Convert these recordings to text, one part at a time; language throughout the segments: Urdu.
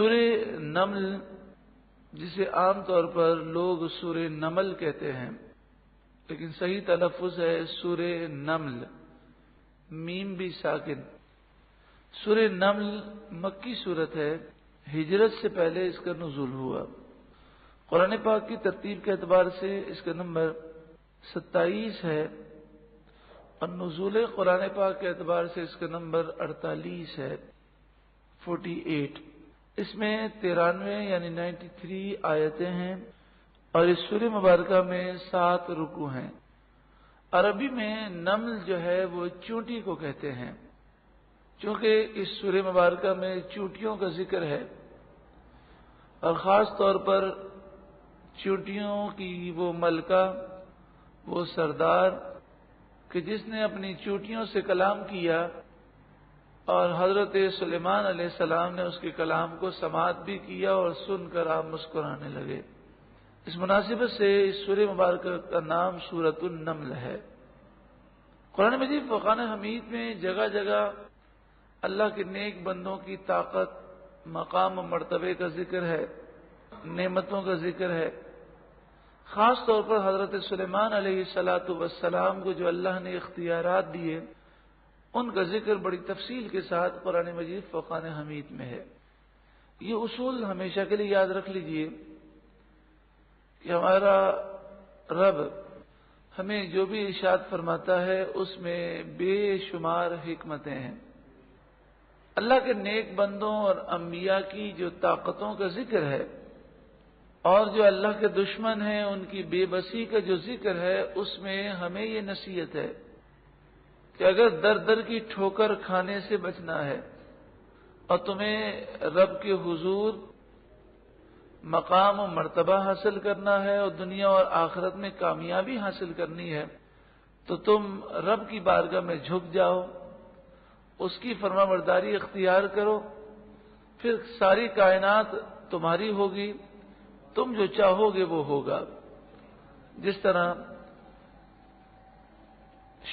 سورہ نمل، جسے عام طور پر لوگ سورہ نمل کہتے ہیں، لیکن صحیح تلفظ ہے سورہ نمل، میم بھی ساکن۔ سورہ نمل مکی صورت ہے، ہجرت سے پہلے اس کا نزول ہوا۔ قرآن پاک کی ترتیب کے اعتبار سے اس کا نمبر 27 ہے، اور نزول قرآن پاک کے اعتبار سے اس کا نمبر 48 ہے، 48۔ اس میں 93 یعنی 93 آیتیں ہیں، اور اس سورہ مبارکہ میں 7 رکوع ہیں۔ عربی میں نمل جو ہے وہ چونٹی کو کہتے ہیں، چونکہ اس سورہ مبارکہ میں چونٹیوں کا ذکر ہے، اور خاص طور پر چونٹیوں کی وہ ملکہ، وہ سردار کہ جس نے اپنی چونٹیوں سے کلام کیا، اور حضرت سلیمان علیہ السلام نے اس کے کلام کو سماعت بھی کیا، اور سن کر آپ مسکرانے لگے۔ اس مناسبت سے اس سورہ مبارکہ کا نام سورۃ النمل ہے۔ قرآن مجید فرقان حمید میں جگہ جگہ اللہ کے نیک بندوں کی طاقت، مقام و مرتبے کا ذکر ہے، نعمتوں کا ذکر ہے۔ خاص طور پر حضرت سلیمان علیہ السلام کو جو اللہ نے اختیارات دیے، ان کا ذکر بڑی تفصیل کے ساتھ قرآن مجید فرقان حمید میں ہے۔ یہ اصول ہمیشہ کے لیے یاد رکھ لیجئے کہ ہمارا رب ہمیں جو بھی ارشاد فرماتا ہے اس میں بے شمار حکمتیں ہیں۔ اللہ کے نیک بندوں اور انبیاء کی جو طاقتوں کا ذکر ہے، اور جو اللہ کے دشمن ہیں ان کی بے بسی کا جو ذکر ہے، اس میں ہمیں یہ نصیحت ہے کہ اگر در در کی ٹھوکر کھانے سے بچنا ہے، اور تمہیں رب کے حضور مقام و مرتبہ حاصل کرنا ہے، اور دنیا اور آخرت میں کامیابی حاصل کرنی ہے، تو تم رب کی بارگاہ میں جھک جاؤ، اس کی فرما برداری اختیار کرو، پھر ساری کائنات تمہاری ہوگی، تم جو چاہو گے وہ ہوگا۔ جس طرح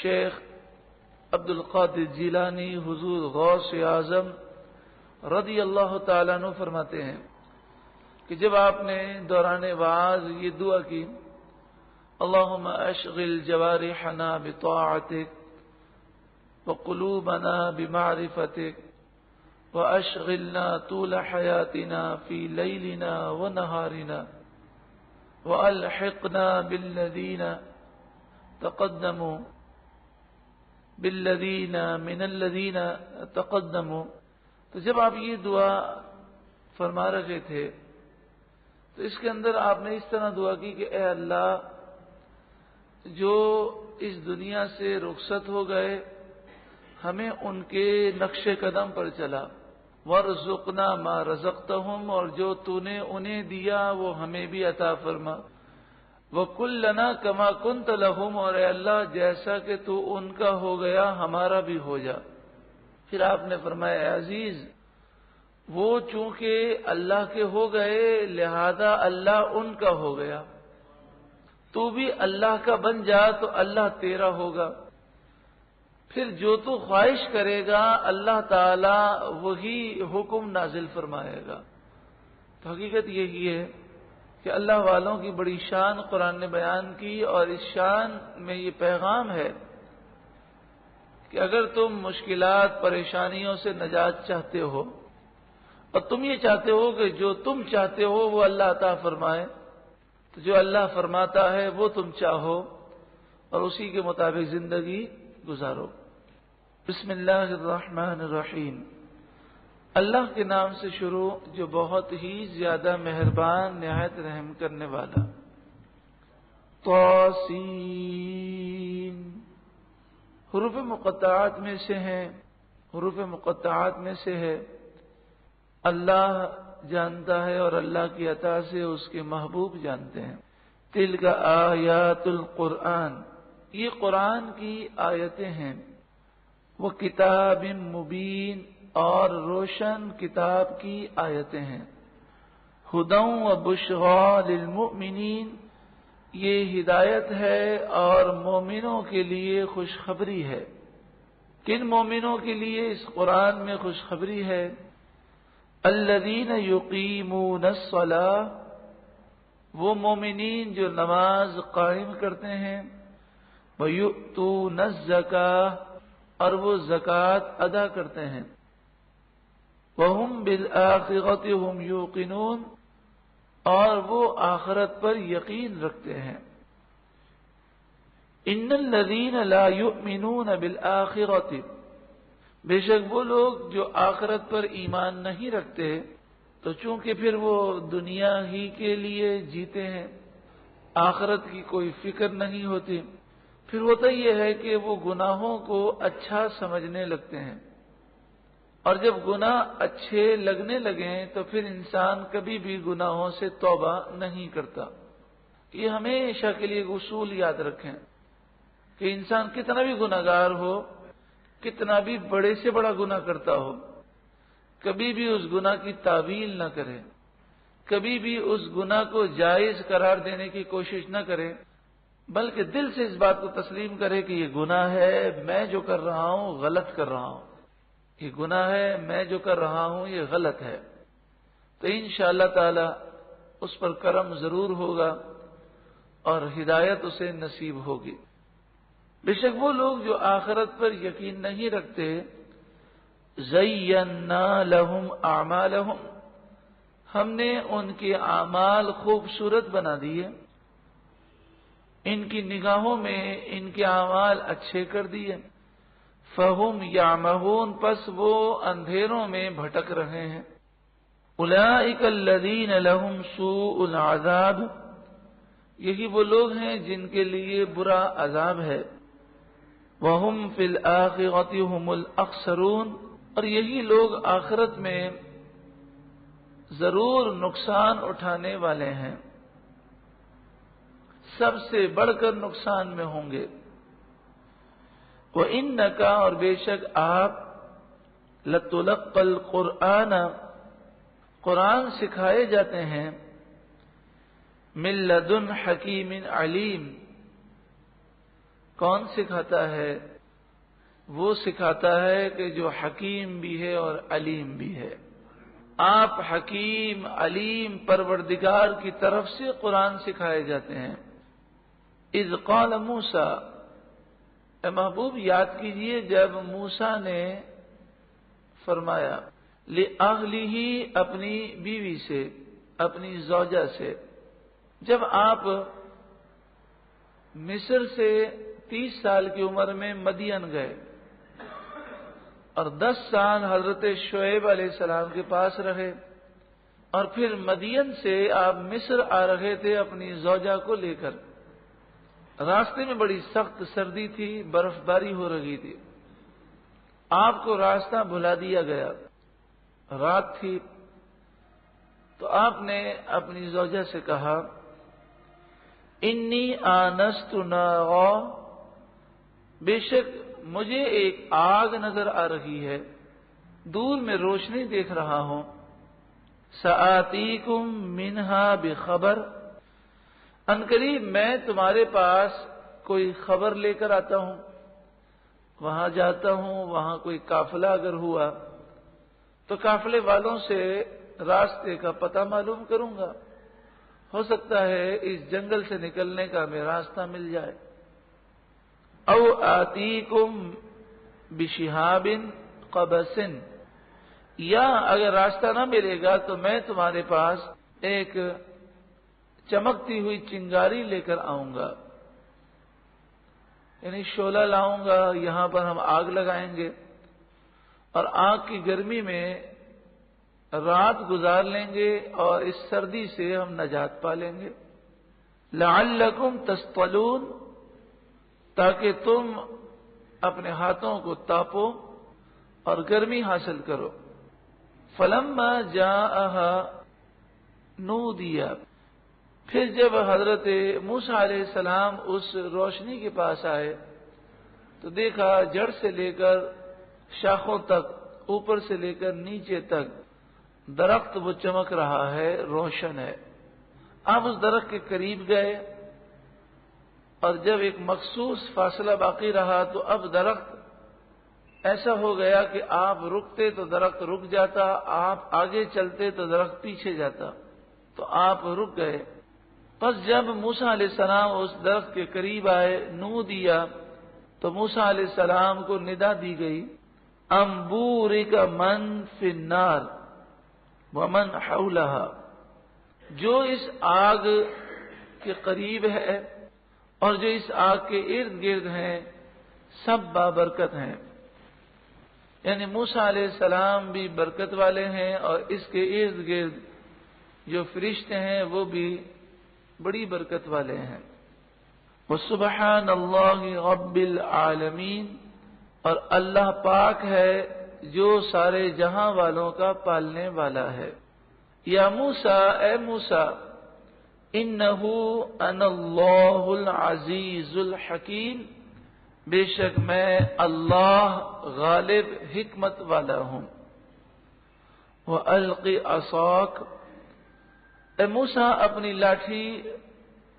شیخ عبد القادر جیلانی حضور غوث اعظم رضی اللہ تعالیٰ عنہ فرماتے ہیں کہ جب آپ نے دوران وعظ یہ دعا کی، اللہم اشغل جوارحنا بطاعتک وقلوبنا بمعرفتک واشغلنا طول حیاتنا فی لیلنا ونہارنا والحقنا بالذین تقدموا من الذین تقدموا۔ تو جب آپ یہ دعا فرما رہے تھے تو اس کے اندر آپ نے اس طرح دعا کی کہ اے اللہ، جو اس دنیا سے رخصت ہو گئے ہمیں ان کے نقش قدم پر چلا، وارزقنا ما رزقتہم، اور جو تو نے انہیں دیا وہ ہمیں بھی عطا فرما، وَقُلْ لَنَا كَمَا كُنْتَ لَهُمْ، اور اے اللہ جیسا کہ تو ان کا ہو گیا ہمارا بھی ہو جا۔ پھر آپ نے فرمایا اے عزیز، وہ چونکہ اللہ کے ہو گئے لہذا اللہ ان کا ہو گیا، تو بھی اللہ کا بن جا تو اللہ تیرا ہوگا، پھر جو تو خواہش کرے گا اللہ تعالی وہی حکم نازل فرمائے گا۔ تو حقیقت یہی ہے کہ اللہ والوں کی بڑی شان قرآن نے بیان کی، اور اس شان میں یہ پیغام ہے کہ اگر تم مشکلات پریشانیوں سے نجات چاہتے ہو، اور تم یہ چاہتے ہو کہ جو تم چاہتے ہو وہ اللہ عطا فرمائے، تو جو اللہ فرماتا ہے وہ تم چاہو اور اسی کے مطابق زندگی گزارو۔ بسم اللہ الرحمن الرحیم، اللہ کے نام سے شروع جو بہت ہی زیادہ مہربان نہایت رحم کرنے والا۔ طاسین حروف مقطعات میں سے ہیں، حروف مقطعات میں سے ہے۔ اللہ جانتا ہے اور اللہ کی عطا سے اس کے محبوب جانتے ہیں۔ تلک آیات القرآن، یہ قرآن کی آیتیں ہیں۔ وہ کتاب مبین، اور روشن کتاب کی آیتیں ہیں۔ ہدی و بشریٰ للمؤمنین، یہ ہدایت ہے اور مومنوں کے لیے خوشخبری ہے۔ کن مومنوں کے لیے اس قرآن میں خوشخبری ہے؟ الذین یقیمون الصلاۃ، وہ مومنین جو نماز قائم کرتے ہیں، وَيُؤْتُونَ الزَّكَاةَ، اور وہ زکوٰۃ ادا کرتے ہیں، وَهُمْ بِالْآخِرَةِ هُمْ يُوقِنُونَ، اور وہ آخرت پر یقین رکھتے ہیں۔ ان الذین لا یؤمنون بالآخرۃ، بے شک وہ لوگ جو آخرت پر ایمان نہیں رکھتے، تو چونکہ پھر وہ دنیا ہی کے لیے جیتے ہیں، آخرت کی کوئی فکر نہیں ہوتی، پھر ہوتا یہ ہے کہ وہ گناہوں کو اچھا سمجھنے لگتے ہیں، اور جب گناہ اچھے لگنے لگیں تو پھر انسان کبھی بھی گناہوں سے توبہ نہیں کرتا۔ یہ ہمیشہ کے لیے اصول یاد رکھیں کہ انسان کتنا بھی گناہگار ہو، کتنا بھی بڑے سے بڑا گناہ کرتا ہو، کبھی بھی اس گناہ کی تعویل نہ کرے، کبھی بھی اس گناہ کو جائز قرار دینے کی کوشش نہ کرے، بلکہ دل سے اس بات کو تسلیم کرے کہ یہ گناہ ہے، میں جو کر رہا ہوں غلط کر رہا ہوں، یہ گناہ ہے، میں جو کر رہا ہوں یہ غلط ہے، تو انشاءاللہ تعالی اس پر کرم ضرور ہوگا اور ہدایت اسے نصیب ہوگی۔ بے شک وہ لوگ جو آخرت پر یقین نہیں رکھتے، زینا لہم اعمالہم، ہم نے ان کے اعمال خوبصورت بنا دیے، ان کی نگاہوں میں ان کے اعمال اچھے کر دیے، فہم یعمہون، پس وہ اندھیروں میں بھٹک رہے ہیں، اولئک الذین لہم سوء العذاب، یہی وہ لوگ ہیں جن کے لیے برا عذاب ہے، وَهُمْ فِي الْآخِرَةِ هُمُ الْأَخْسَرُونَ، اور یہی لوگ آخرت میں ضرور نقصان اٹھانے والے ہیں، سب سے بڑھ کر نقصان میں ہوں گے۔ وَإِنَّكَ، اور بے شک آپ، لَتُلَقَّى الْقُرْآنَ، قرآن سکھائے جاتے ہیں، مِن لَدُنْ حَكِيمٍ عَلِيمٍ، کون سکھاتا ہے؟ وہ سکھاتا ہے کہ جو حکیم بھی ہے اور علیم بھی ہے۔ آپ حکیم علیم پروردگار کی طرف سے قرآن سکھائے جاتے ہیں۔ اذ قال موسیٰ، اے محبوب یاد کیجئے جب موسیٰ نے فرمایا، لِأَهْلِهِ، اپنی بیوی سے، اپنی زوجہ سے، جب آپ مصر سے 30 سال کی عمر میں مدین گئے اور 10 سال حضرت شعیب علیہ السلام کے پاس رہے، اور پھر مدین سے آپ مصر آ رہے تھے اپنی زوجہ کو لے کر، راستے میں بڑی سخت سردی تھی، برف باری ہو رہی تھی، آپ کو راستہ بھلا دیا گیا، رات تھی، تو آپ نے اپنی زوجہ سے کہا، انی آنست نارا، بے شک مجھے ایک آگ نظر آ رہی ہے، دور میں روشنی دیکھ رہا ہوں، سآتیکم منہا بخبر، عنقریب میں تمہارے پاس کوئی خبر لے کر آتا ہوں، وہاں جاتا ہوں، وہاں کوئی قافلہ اگر ہوا تو قافلے والوں سے راستے کا پتہ معلوم کروں گا، ہو سکتا ہے اس جنگل سے نکلنے کا ہمیں راستہ مل جائے، او آتیکم بشہاب قبس، یا اگر راستہ نہ ملے گا تو میں تمہارے پاس ایک چمکتی ہوئی چنگاری لے کر آؤں گا، یعنی شعلہ لاؤں گا، یہاں پر ہم آگ لگائیں گے اور آگ کی گرمی میں رات گزار لیں گے اور اس سردی سے ہم نجات پا لیں گے، لعلکم تصطلون، تاکہ تم اپنے ہاتھوں کو تاپو اور گرمی حاصل کرو، فلما جاءها نودی، پھر جب حضرت موسیٰ علیہ السلام اس روشنی کے پاس آئے تو دیکھا جڑ سے لے کر شاخوں تک، اوپر سے لے کر نیچے تک درخت وہ چمک رہا ہے، روشن ہے، آپ اس درخت کے قریب گئے اور جب ایک مخصوص فاصلہ باقی رہا تو اب درخت ایسا ہو گیا کہ آپ رکتے تو درخت رک جاتا، آپ آگے چلتے تو درخت پیچھے جاتا، تو آپ رک گئے۔ پس جب موسیٰ علیہ السلام اس درخت کے قریب آئے، نو دیا، تو موسیٰ علیہ السلام کو ندا دی گئی، انبورک من فی النار ومن حولہا، جو اس آگ کے قریب ہے اور جو اس آگ کے ارد گرد ہیں سب بابرکت ہیں۔ یعنی موسیٰ علیہ السلام بھی برکت والے ہیں اور اس کے ارد گرد جو فرشتے ہیں وہ بھی بڑی برکت والے ہیں۔ وَسُبْحَانَ اللَّهِ رَبِّ الْعَالَمِينَ، اور اللہ پاک ہے جو سارے جہاں والوں کا پالنے والا ہے۔ یا موسیٰ، اے موسیٰ، انہو انا اللہ العزیز الحکیم، بے شک میں اللہ غالب حکمت والا ہوں۔ وَأَلْقِ عَصَاكَ، اے موسیٰ اپنی لاٹھی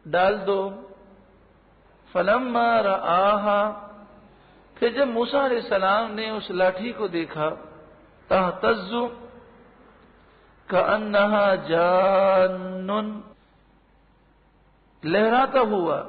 ڈال دو۔ فَلَمَّا رَآهَا، پھر جب موسیٰ علیہ السلام نے اس لاٹھی کو دیکھا، تَهْتَزُّ كَأَنَّهَا جَانٌّ، لہراتا ہوا،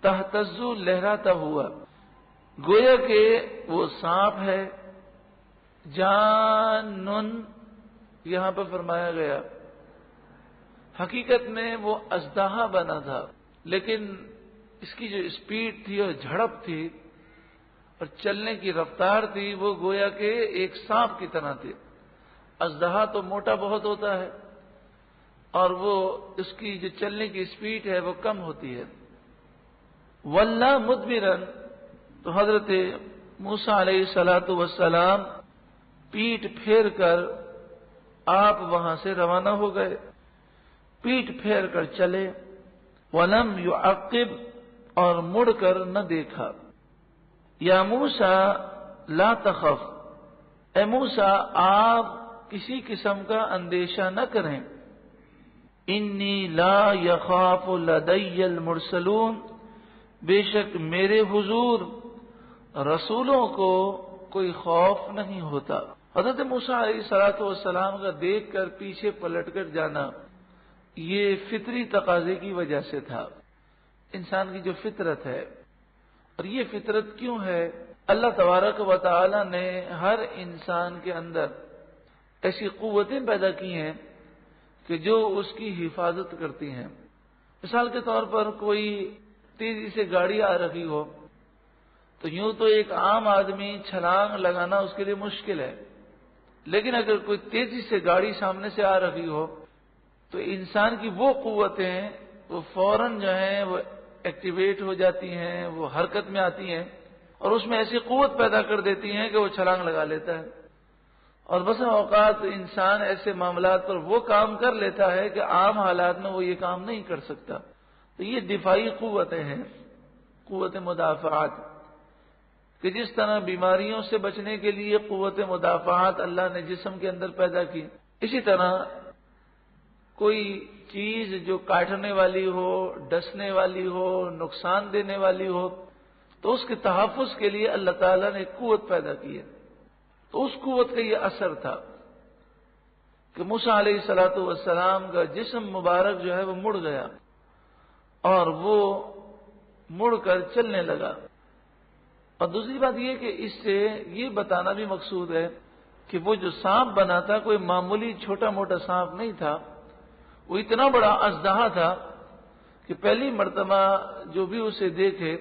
تہتزو لہراتا ہوا، گویا کہ وہ سانپ ہے۔ جانن یہاں پر فرمایا گیا، حقیقت میں وہ اژدہا بنا تھا، لیکن اس کی جو اسپیڈ تھی اور جھڑپ تھی اور چلنے کی رفتار تھی وہ گویا کہ ایک سانپ کی طرح تھی۔ اژدہا تو موٹا بہت ہوتا ہے اور وہ اس کی جو چلنے کی اسپیڈ ہے وہ کم ہوتی ہے۔ وَلَّا مُدْبِرًا، تو حضرت موسیٰ علیہ الصلوۃ والسلام پیٹ پھیر کر آپ وہاں سے روانہ ہو گئے، پیٹ پھیر کر چلے۔ وَلَمْ يُعَقِّبْ، اور مڑ کر نہ دیکھا۔ یا موسیٰ لا تخف، اے موسیٰ آپ کسی قسم کا اندیشہ نہ کریں۔ انی لا یخاف لدی المرسلون، بے شک میرے حضور رسولوں کو کوئی خوف نہیں ہوتا۔ حضرت موسیٰ علیہ الصلوۃ والسلام کا دیکھ کر پیچھے پلٹ کر جانا یہ فطری تقاضے کی وجہ سے تھا، انسان کی جو فطرت ہے۔ اور یہ فطرت کیوں ہے؟ اللہ تبارک و تعالی نے ہر انسان کے اندر ایسی قوتیں پیدا کی ہیں کہ جو اس کی حفاظت کرتی ہیں۔ مثال کے طور پر کوئی تیزی سے گاڑی آ رہی ہو تو یوں تو ایک عام آدمی چھلانگ لگانا اس کے لیے مشکل ہے، لیکن اگر کوئی تیزی سے گاڑی سامنے سے آ رہی ہو تو انسان کی وہ قوتیں وہ فوراً جو ہیں وہ ایکٹیویٹ ہو جاتی ہیں، وہ حرکت میں آتی ہیں اور اس میں ایسی قوت پیدا کر دیتی ہیں کہ وہ چھلانگ لگا لیتا ہے۔ اور بسا اوقات انسان ایسے معاملات پر وہ کام کر لیتا ہے کہ عام حالات میں وہ یہ کام نہیں کر سکتا۔ تو یہ دفاعی قوتیں ہیں، قوت مدافعات، کہ جس طرح بیماریوں سے بچنے کے لیے قوت مدافعات اللہ نے جسم کے اندر پیدا کی، اسی طرح کوئی چیز جو کاٹنے والی ہو، ڈسنے والی ہو، نقصان دینے والی ہو، تو اس کے تحفظ کے لیے اللہ تعالیٰ نے قوت پیدا کی ہے۔ تو اس قوت کا یہ اثر تھا کہ موسیٰ علیہ الصلوۃ والسلام کا جسم مبارک جو ہے وہ مڑ گیا اور وہ مڑ کر چلنے لگا۔ اور دوسری بات یہ کہ اس سے یہ بتانا بھی مقصود ہے کہ وہ جو سانپ بنا تھا کوئی معمولی چھوٹا موٹا سانپ نہیں تھا، وہ اتنا بڑا اژدہا تھا کہ پہلی مرتبہ جو بھی اسے دیکھے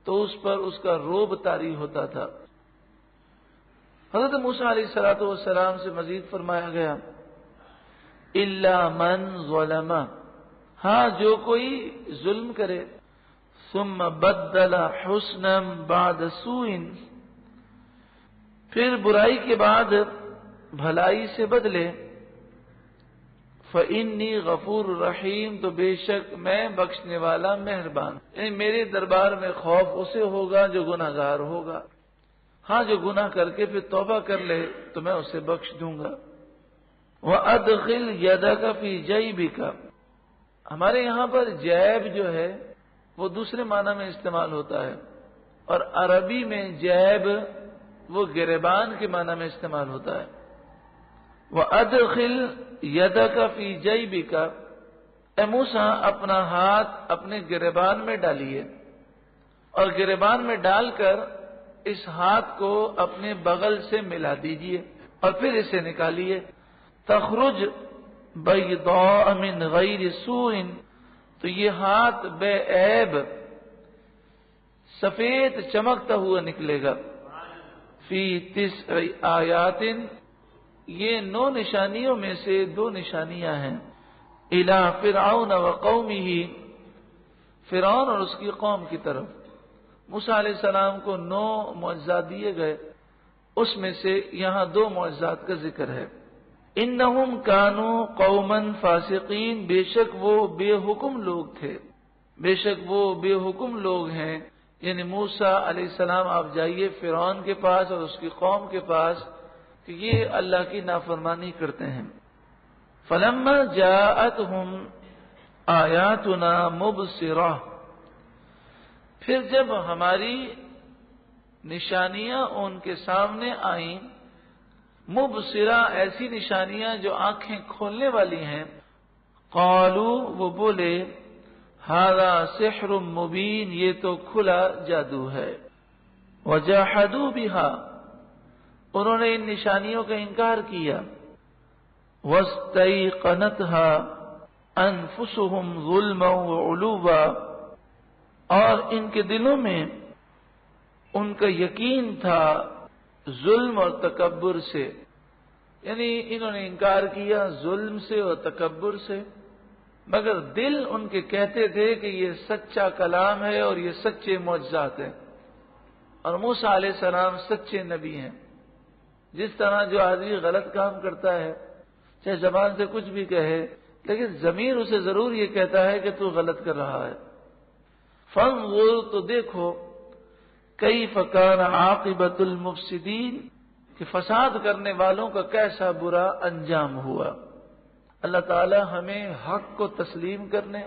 تو اس پر اس کا رعب طاری ہوتا تھا۔ حضرت موسیٰ علیہ الصلوۃ والسلام سے مزید فرمایا گیا، الا من ظلم، ہاں جو کوئی ظلم کرے، ثم بدل حسنا بعد سوء، پھر برائی کے بعد بھلائی سے بدلے، فإنی غفور رحیم، تو بے شک میں بخشنے والا مہربان، یعنی میرے دربار میں خوف اسے ہوگا جو گناہگار ہوگا۔ ہاں جو گناہ کر کے پھر توبہ کر لے تو میں اسے بخش دوں گا۔ وَأَدْخِلْ يَدَكَ فِي جَيْبِكَ، ہمارے یہاں پر جیب جو ہے وہ دوسرے معنی میں استعمال ہوتا ہے، اور عربی میں جیب وہ گریبان کے معنی میں استعمال ہوتا ہے۔ وَأَدْخِلْ يَدَكَ فِي جَيْبِكَ، اے موسیٰ اپنا ہاتھ اپنے گریبان میں ڈالیے، اور گریبان میں ڈال کر اس ہاتھ کو اپنے بغل سے ملا دیجئے اور پھر اسے نکالیے۔ تخرج بیضاء من غیر سوء، تو یہ ہاتھ بے عیب سفید چمکتا ہوا نکلے گا۔ فی 9 آیات، یہ 9 نشانیوں میں سے 2 نشانیاں ہیں۔ الی فرعون وقومہ، فرعون اور اس کی قوم کی طرف موسیٰ علیہ السلام کو 9 معجزات دیے گئے، اس میں سے یہاں 2 معجزات کا ذکر ہے۔ انہم کانوا قوما فاسقین، بے شک وہ بے حکم لوگ تھے، بے شک وہ بے حکم لوگ ہیں، یعنی موسیٰ علیہ السلام آپ جائیے فرعون کے پاس اور اس کی قوم کے پاس کہ یہ اللہ کی نافرمانی کرتے ہیں۔ فلما جاءتهم آیاتنا مبصرہ، پھر جب ہماری نشانیاں ان کے سامنے آئیں، مبصرہ ایسی نشانیاں جو آنکھیں کھولنے والی ہیں، قالوا وہ بولے ھذا سحر مبین، یہ تو کھلا جادو ہے۔ وجاحدوا بہا، انہوں نے ان نشانیوں کا انکار کیا۔ واستيقنتها انفسهم ظلما وعلوا، اور ان کے دلوں میں ان کا یقین تھا ظلم اور تکبر سے، یعنی انہوں نے انکار کیا ظلم سے اور تکبر سے، مگر دل ان کے کہتے تھے کہ یہ سچا کلام ہے اور یہ سچے معجزات ہیں، اور موسیٰ علیہ السلام سچے نبی ہیں۔ جس طرح جو آدمی غلط کام کرتا ہے چاہے زبان سے کچھ بھی کہے، لیکن ضمیر اسے ضرور یہ کہتا ہے کہ تو غلط کر رہا ہے۔ فانظر، تو دیکھو، کیف کان عاقبۃ المفسدین، کہ فساد کرنے والوں کا کیسا برا انجام ہوا۔ اللہ تعالی ہمیں حق کو تسلیم کرنے،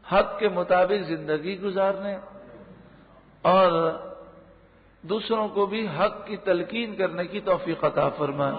حق کے مطابق زندگی گزارنے اور دوسروں کو بھی حق کی تلقین کرنے کی توفیق عطا فرمائے۔